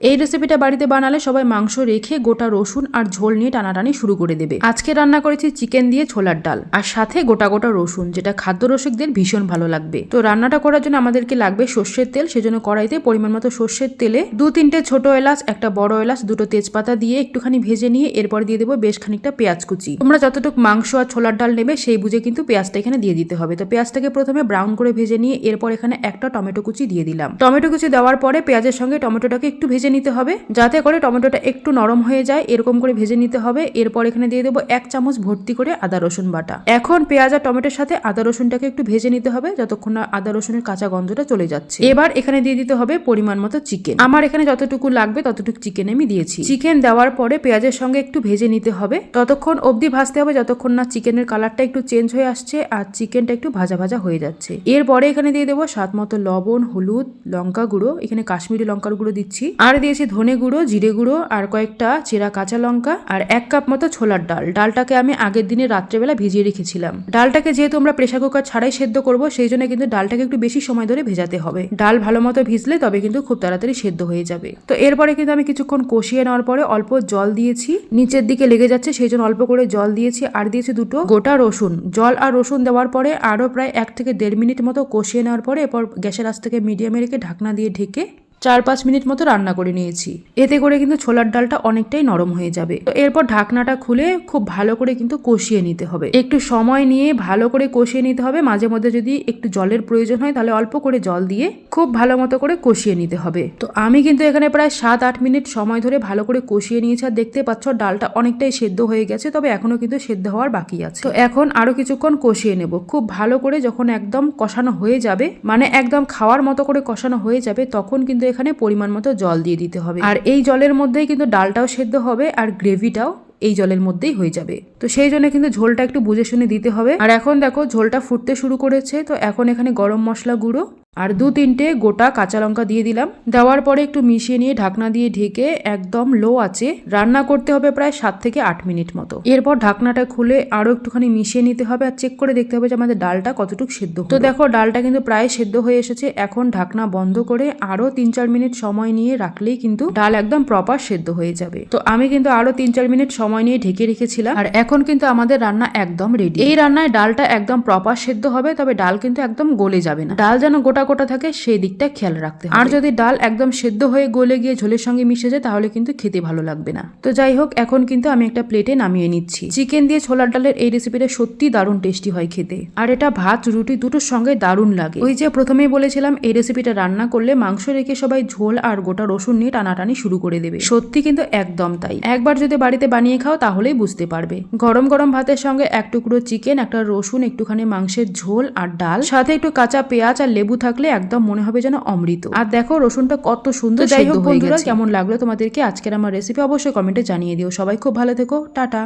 এই রেসিপিটা বাড়িতে বানালে সবাই মাংস রেখে গোটা রসুন আর ঝোল নিয়ে টানাটানি শুরু করে দেবে। আজকে রান্না করেছি চিকেন দিয়ে ছোলার ডাল আর সাথে গোটা গোটা রসুন, যেটা খাদ্য রসিকদের ভীষণ ভালো লাগবে। তো রান্নাটা করার জন্য আমাদেরকে লাগবে সর্ষের তেল। সেজন্য কড়াইতে পরিমাণ মতো সর্ষের তেলে 2-3টে ছোট এলাচ, একটা বড় এলাচ, 2টো তেজপাতা দিয়ে একটুখানি ভেজে নিয়ে এরপর দিয়ে দেবো বেশ খানিকটা পেঁয়াজ কুচি। তোমরা যতটুকু মাংস আর ছোলার ডাল নেবে সেই বুঝে কিন্তু পেঁয়াজটা এখানে দিয়ে দিতে হবে। তো পেঁয়াজটাকে প্রথমে ব্রাউন করে ভেজে নিয়ে এরপর এখানে একটা টমেটো কুচি দিয়ে দিলাম। টমেটো কুচি দেওয়ার পরে পেঁয়াজের সঙ্গে টমেটোটাকে একটু ভেজে নিতে হবে, যাতে করে টমেটোটা একটু নরম হয়ে যায়, এরকম করে ভেজে নিতে হবে। এরপর এখানে দিয়ে দেবো 1 চামচ ভর্তি করে আদা রসুন বাটা। এখন পেঁয়াজ আর টমেটোর সাথে আদা রসুনটাকে একটু ভেজে নিতে হবে যতক্ষণ না আদা রসুনের কাঁচা গন্ধটা চলে যাচ্ছে। এবার এখানে দিয়ে দিতে হবে পরিমাণ মতো চিকেন। আমার এখানে যতটুকু লাগবে ততটুকু চিকেন আমি দিয়েছি। চিকেন দেওয়ার পরে পেঁয়াজের সঙ্গে একটু ভেজে নিতে হবে, ততক্ষণ অবধি ভাজতে হবে যতক্ষণ না চিকেনের কালারটা একটু চেঞ্জ হয়ে আসছে আর চিকেনটা একটু ভাজা ভাজা হয়ে যাচ্ছে। এরপরে এখানে দিয়ে দেবো স্বাদ মতো লবণ, হলুদ, লঙ্কা গুঁড়ো, এখানে কাশ্মীরি লঙ্কার গুঁড়ো দিচ্ছি, আর দিয়েছি ধনে গুঁড়ো, জিরে গুঁড়ো, আর কয়েকটা চেরা কাঁচা লঙ্কা, আর 1 কাপ মতো ছোলার ডাল। ডালটাকে আমি আগের দিনে রাত্রেবেলা ভিজিয়ে রেখেছিলাম। ডালটাকে যেহেতু আমরা প্রেসার কুকার ছাড়াই সেদ্ধ করব, সেই জন্য কিন্তু ডালটাকে একটু বেশি সময় ধরে ভেজাতে হবে। ডাল ভালো মতো ভিজলে তবে কিন্তু খুব তাড়াতাড়ি সেদ্ধ হয়ে যাবে। তো এরপরে কিন্তু আমি কিছুক্ষণ কষিয়ে নেওয়ার পরে অল্প জল দিয়েছি, নিচের দিকে লেগে যাচ্ছে সেই জন্য অল্প করে জল দিয়েছি, আর দিয়েছি 2টো গোটা রসুন। জল আর রসুন দেওয়ার পরে আরো প্রায় 1 থেকে 1.5 মিনিট মতো কষিয়ে নেওয়ার পরে এরপর গ্যাসের আঁচ থেকে মিডিয়ামে রেখে ঢাকনা দিয়ে ঢেকে 4-5 মিনিট মতো রান্না করে নিয়েছি। এতে করে কিন্তু ছোলার ডালটা অনেকটাই নরম হয়ে যাবে। তো এরপর ঢাকনাটা খুলে খুব ভালো করে কিন্তু কষিয়ে নিতে হবে। একটু সময় নিয়ে ভালো করে কষিয়ে নিতে হবে। মাঝে মধ্যে যদি একটু জলের প্রয়োজন হয় তাহলে অল্প করে জল দিয়ে খুব ভালো মতো করে কষিয়ে নিতে হবে। তো আমি কিন্তু এখানে প্রায় 7-8 মিনিট সময় ধরে ভালো করে কষিয়ে নিয়েছি, আর দেখতে পাচ্ছ ডালটা অনেকটাই সেদ্ধ হয়ে গেছে, তবে এখনো কিন্তু সেদ্ধ হওয়ার বাকি আছে। তো এখন আরো কিছুক্ষণ কষিয়ে নেব খুব ভালো করে। যখন একদম কষানো হয়ে যাবে, মানে একদম খাওয়ার মতো করে কষানো হয়ে যাবে, তখন কিন্তু এখানে পরিমাণ মতো জল দিয়ে দিতে হবে। আর এই জলের মধ্যেই কিন্তু ডালটাও সেদ্ধ হবে আর গ্রেভিটাও এই জলের মধ্যেই হয়ে যাবে। তো সেই জন্য কিন্তু ঝোলটা একটু বুঝে শুনে দিতে হবে। আর এখন দেখো ঝোলটা ফুটতে শুরু করেছে। তো এখন এখানে গরম মশলা গুঁড়ো আর 2-3টে গোটা কাঁচা লঙ্কা দিয়ে দিলাম। দেওয়ার পরে একটু মিশিয়ে নিয়ে ঢাকনা দিয়ে ঢেকে একদম লো আঁচে রান্না করতে হবে প্রায় 7 থেকে 8 মিনিট মতো। এরপর ঢাকনাটা খুলে আরো একটুখানি মিশিয়ে নিতে হবে আর চেক করে দেখতে হবে যে আমাদের ডালটা কতটুকু সেদ্ধ। তো দেখো ডালটা কিন্তু প্রায় সেদ্ধ হয়ে এসেছে। এখন ঢাকনা বন্ধ করে আরো 3-4 মিনিট সময় নিয়ে রাখলেই কিন্তু ডাল একদম প্রপার সেদ্ধ হয়ে যাবে। তো আমি কিন্তু আরো 3-4 মিনিট সময় নিয়ে ঢেকে রেখেছিলাম। আর এখন কিন্তু আমাদের রান্না একদম রেডি। এই রান্নায় ডালটা একদম প্রপার সেদ্ধ হবে, তবে ডাল কিন্তু একদম গলে যাবে না। ডাল যেন গোটা গোটা থাকে সেই দিকটা খেয়াল রাখতে হবে। আর যদি ডাল একদম সেদ্ধ হয়ে গলে গিয়ে ঝোলের সঙ্গে মিশে যায় তাহলে কিন্তু খেতে ভালো লাগবে না। তো যাই হোক, এখন কিন্তু আমি একটা প্লেটে নামিয়ে নিচ্ছি। চিকেন দিয়ে ছোলার ডালের এই রেসিপিটা সত্যি দারুণ টেস্টি হয় খেতে, আর এটা ভাত রুটি দুটোর সঙ্গে দারুণ লাগে। ওই যে প্রথমেই বলেছিলাম এই রেসিপিটা রান্না করলে মাংস রেখে সবাই ঝোল আর গোটা রসুন নিয়ে টানাটানি শুরু করে দেবে। সত্যি কিন্তু একদম তাই। একবার যদি বাড়িতে বানিয়ে খাও তাহলেই বুঝতে পারবে। গরম গরম ভাতের সঙ্গে 1 টুকরো চিকেন, একটা রসুন, একটুখানি মাংসের ঝোল আর ডাল, সাথে একটু কাঁচা পেঁয়াজ আর লেবু থাকলে একদম মনে হবে যেন অমৃত। আর দেখো রসুনটা কত সুন্দর। যাই হোক বন্ধুরা, কেমন লাগলো তোমাদেরকে আজকের আমার রেসিপি অবশ্যই কমেন্টে জানিয়ে দিও। সবাই খুব ভালো থেকো, টাটা।